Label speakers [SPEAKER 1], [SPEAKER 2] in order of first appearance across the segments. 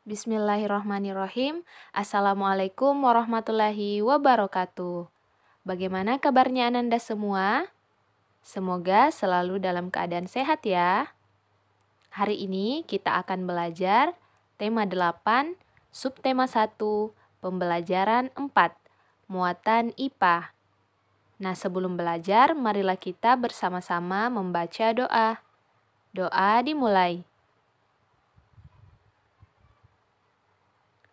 [SPEAKER 1] Bismillahirrahmanirrahim. Assalamualaikum warahmatullahi wabarakatuh. Bagaimana kabarnya Ananda semua? Semoga selalu dalam keadaan sehat ya. Hari ini kita akan belajar tema 8, subtema 1, pembelajaran 4, muatan IPA. Nah, sebelum belajar, marilah kita bersama-sama membaca doa. Doa dimulai.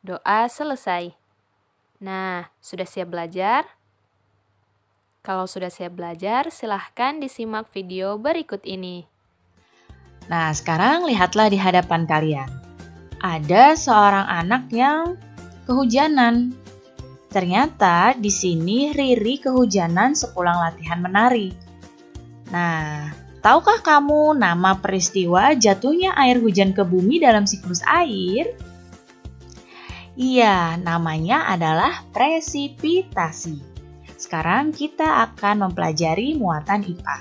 [SPEAKER 1] Doa selesai. Nah, sudah siap belajar? Kalau sudah siap belajar, silahkan disimak video berikut ini.
[SPEAKER 2] Nah, sekarang lihatlah di hadapan kalian. Ada seorang anak yang kehujanan. Ternyata di sini Riri kehujanan sepulang latihan menari. Nah, tahukah kamu nama peristiwa jatuhnya air hujan ke bumi dalam siklus air? Iya, namanya adalah presipitasi. Sekarang kita akan mempelajari muatan IPA.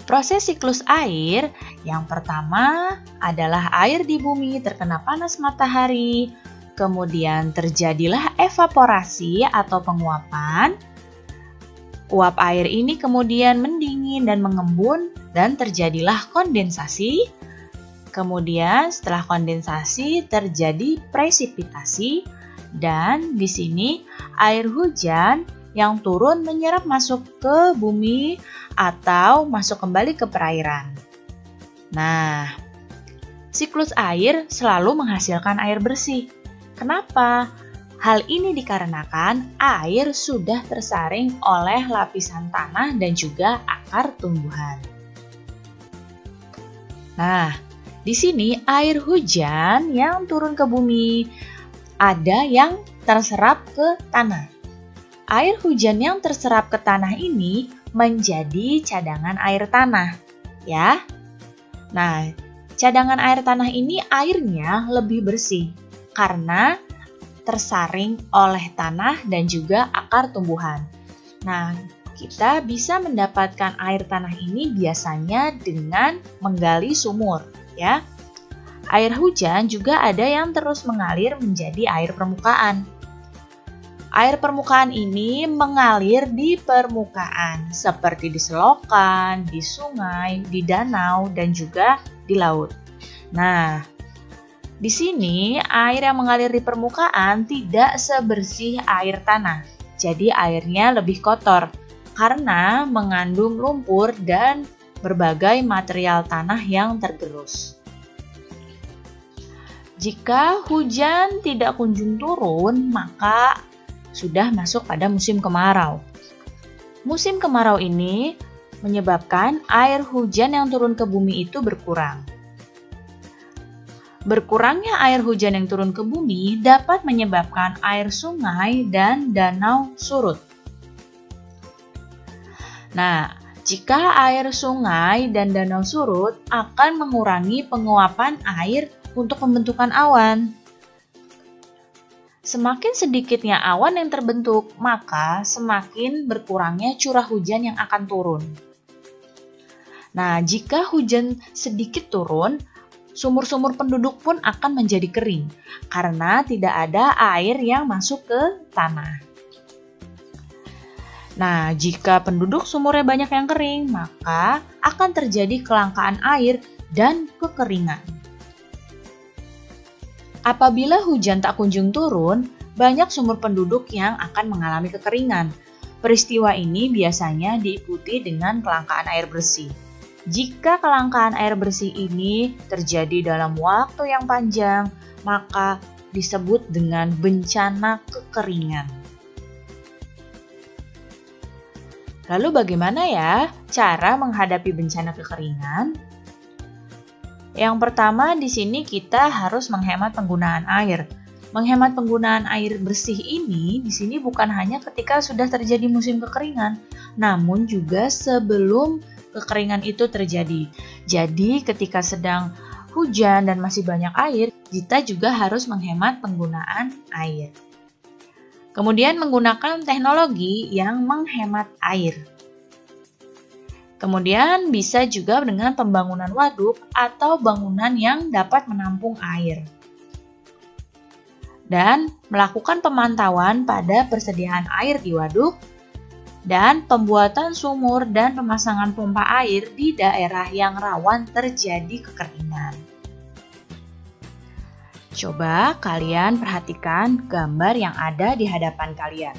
[SPEAKER 2] Proses siklus air, yang pertama adalah air di bumi terkena panas matahari, kemudian terjadilah evaporasi atau penguapan. Uap air ini kemudian mendingin dan mengembun dan terjadilah kondensasi. Kemudian setelah kondensasi terjadi presipitasi dan di sini air hujan yang turun menyerap masuk ke bumi atau masuk kembali ke perairan. Nah, siklus air selalu menghasilkan air bersih. Kenapa? Hal ini dikarenakan air sudah tersaring oleh lapisan tanah dan juga akar tumbuhan. Nah, di sini air hujan yang turun ke bumi, ada yang terserap ke tanah. Air hujan yang terserap ke tanah ini menjadi cadangan air tanah, ya. Nah, cadangan air tanah ini airnya lebih bersih karena tersaring oleh tanah dan juga akar tumbuhan. Nah, kita bisa mendapatkan air tanah ini biasanya dengan menggali sumur. Ya, air hujan juga ada yang terus mengalir menjadi air permukaan. Air permukaan ini mengalir di permukaan seperti di selokan, di sungai, di danau, dan juga di laut. Nah, di sini air yang mengalir di permukaan tidak sebersih air tanah. Jadi airnya lebih kotor karena mengandung lumpur dan berbagai material tanah yang tergerus. Jika hujan tidak kunjung turun, maka sudah masuk pada musim kemarau. Musim kemarau ini menyebabkan air hujan yang turun ke bumi itu berkurang. Berkurangnya air hujan yang turun ke bumi dapat menyebabkan air sungai dan danau surut. Nah, jika air sungai dan danau surut akan mengurangi penguapan air untuk pembentukan awan. Semakin sedikitnya awan yang terbentuk, maka semakin berkurangnya curah hujan yang akan turun. Nah, jika hujan sedikit turun, sumur-sumur penduduk pun akan menjadi kering karena tidak ada air yang masuk ke tanah. Nah, jika penduduk sumurnya banyak yang kering, maka akan terjadi kelangkaan air dan kekeringan. Apabila hujan tak kunjung turun, banyak sumur penduduk yang akan mengalami kekeringan. Peristiwa ini biasanya diikuti dengan kelangkaan air bersih. Jika kelangkaan air bersih ini terjadi dalam waktu yang panjang, maka disebut dengan bencana kekeringan. Lalu bagaimana ya cara menghadapi bencana kekeringan? Yang pertama di sini kita harus menghemat penggunaan air. Menghemat penggunaan air bersih ini di sini bukan hanya ketika sudah terjadi musim kekeringan, namun juga sebelum kekeringan itu terjadi. Jadi ketika sedang hujan dan masih banyak air, kita juga harus menghemat penggunaan air. Kemudian menggunakan teknologi yang menghemat air. Kemudian bisa juga dengan pembangunan waduk atau bangunan yang dapat menampung air. Dan melakukan pemantauan pada persediaan air di waduk dan pembuatan sumur dan pemasangan pompa air di daerah yang rawan terjadi kekeringan. Coba kalian perhatikan gambar yang ada di hadapan kalian.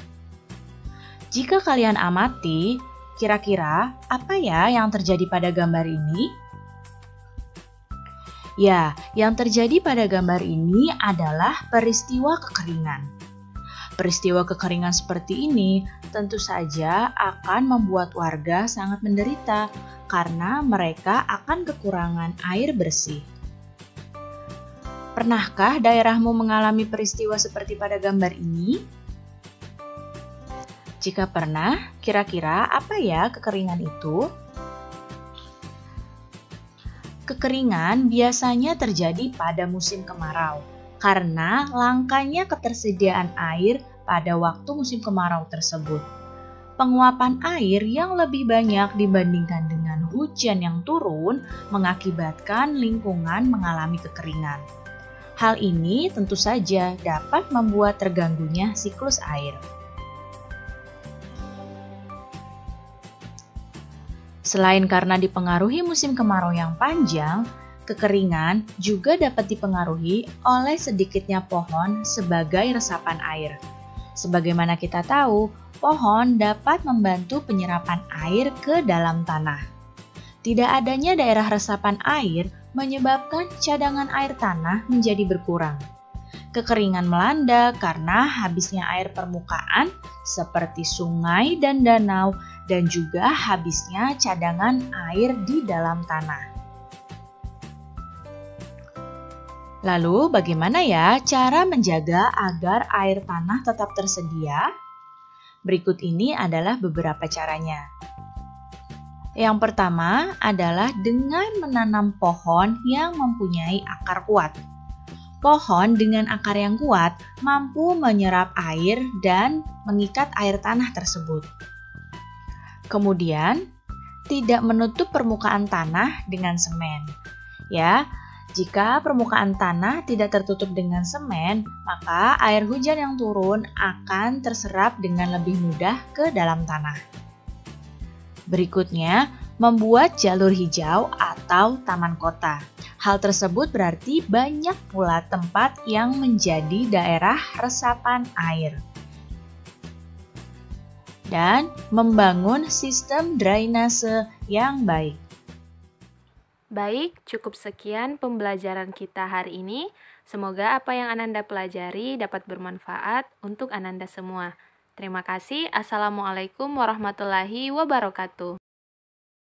[SPEAKER 2] Jika kalian amati, kira-kira apa ya yang terjadi pada gambar ini? Ya, yang terjadi pada gambar ini adalah peristiwa kekeringan. Peristiwa kekeringan seperti ini tentu saja akan membuat warga sangat menderita karena mereka akan kekurangan air bersih. Pernahkah daerahmu mengalami peristiwa seperti pada gambar ini? Jika pernah, kira-kira apa ya kekeringan itu? Kekeringan biasanya terjadi pada musim kemarau karena langkanya ketersediaan air pada waktu musim kemarau tersebut. Penguapan air yang lebih banyak dibandingkan dengan hujan yang turun mengakibatkan lingkungan mengalami kekeringan. Hal ini tentu saja dapat membuat terganggunya siklus air. Selain karena dipengaruhi musim kemarau yang panjang, kekeringan juga dapat dipengaruhi oleh sedikitnya pohon sebagai resapan air. Sebagaimana kita tahu, pohon dapat membantu penyerapan air ke dalam tanah. Tidak adanya daerah resapan air menyebabkan cadangan air tanah menjadi berkurang. Kekeringan melanda karena habisnya air permukaan seperti sungai dan danau dan juga habisnya cadangan air di dalam tanah. Lalu bagaimana ya cara menjaga agar air tanah tetap tersedia? Berikut ini adalah beberapa caranya. Yang pertama adalah dengan menanam pohon yang mempunyai akar kuat. Pohon dengan akar yang kuat mampu menyerap air dan mengikat air tanah tersebut. Kemudian, tidak menutup permukaan tanah dengan semen. Ya, jika permukaan tanah tidak tertutup dengan semen, maka air hujan yang turun akan terserap dengan lebih mudah ke dalam tanah. Berikutnya, membuat jalur hijau atau taman kota. Hal tersebut berarti banyak pula tempat yang menjadi daerah resapan air. Dan membangun sistem drainase yang baik.
[SPEAKER 1] Baik, cukup sekian pembelajaran kita hari ini. Semoga apa yang Ananda pelajari dapat bermanfaat untuk Ananda semua. Terima kasih. Assalamualaikum warahmatullahi wabarakatuh.